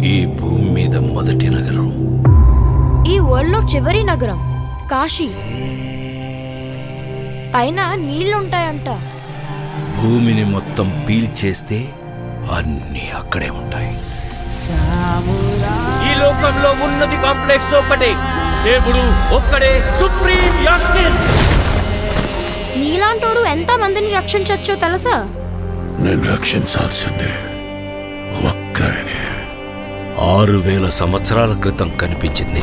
ఈ భూమి మీద మొదటి నగరం, ఈ వరల్డ్ లో చివరి నగరం కాశీ. పైన నీళ్లుంటాయంట. భూమిని మొత్తం పీల్చేస్తే అన్నీ అక్కడే ఉంటాయి. ఈ లోకంలో ఉన్నది కాంప్లెక్స్ ఒకటే, దేవుడు ఒక్కడే సుప్రీం యాస్కిన్. నీలాంటోడు ఎంత మందిని రక్షించచ్చో తెలుసా? నేను రక్షించాల్సిందే ఒక్కడిని. 6000 సంవత్సరాల క్రితం కనిపించింది.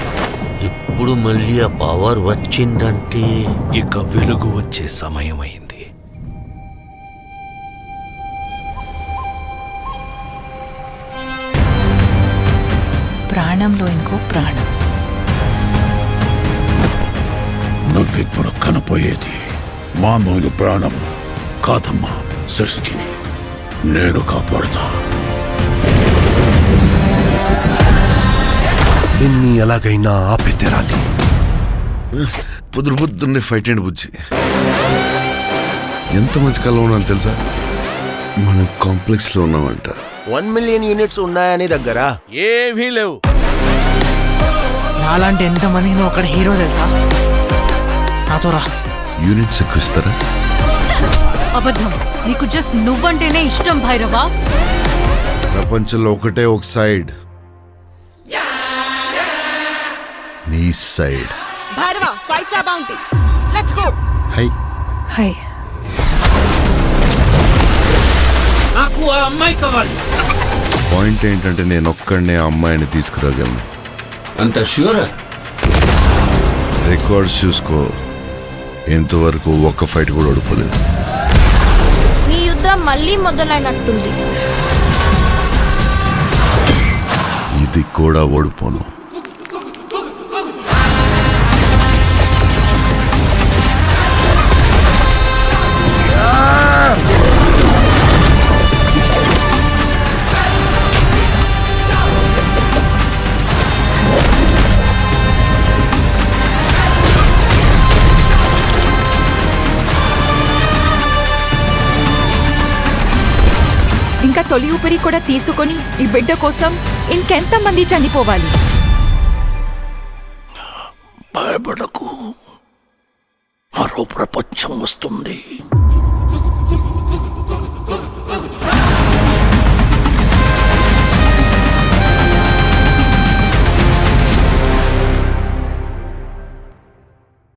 ఇప్పుడు మళ్ళీ ఆ పవర్ వచ్చిందంటే ఇక వెలుగు వచ్చే సమయమైంది. ప్రాణంలో ఇంకో ప్రాణం. నువ్విప్పుడు కనపోయేది మామూలు ప్రాణం కాదమ్మా. సృష్టిని నేను కాపాడుతా. దీన్ని ఎలాగైనా ఆపి తీరాలి. పొద్దున్నే ఫైట్ అండి బుజ్జి. ఎంత మంచి కళ ఉన్నాను తెలుసా? మనం కాంప్లెక్స్ లో ఉన్నామంట. 1 మిలియన్ యూనిట్స్ ఉన్నాయని దగ్గర ఏమీ లేవు. నాలాంటి ఎంతమందికి నువ్వు అక్కడ హీరో తెలుసా? నాతో రా. యూనిట్స్ ఎక్కువ ఇస్తారా? అబద్ధం. నీకు జస్ట్ నువ్వంటేనే ఇష్టం భైరవా. ప్రపంచంలో ఒకటే ఒక సైడ్, నీ side. Bhairava 5 star bounty. Let's go. Hi hi. నాకు ఆ అమ్మాయి కావాలి. పాయింట్ ఏంటంటే నేను ఒక్కడనే ఆ అమ్మాయిని తీసుకురాగలను. అంత ష్యూరా? రికార్డ్స్ చూసుకో, ఇంతవరకు ఒక్క ఫైట్ కూడా ఓడిపోలేదు. మీ యుద్ధం మళ్ళీ మొదలైనట్టుంది. ఇది కూడా ఓడిపోను. ఇంకా తొలి ఊపిరి కూడా తీసుకొని ఈ బిడ్డ కోసం ఇంకెంతమంది చనిపోవాలి? భయపడకు, మరో ప్రపంచం వస్తుంది.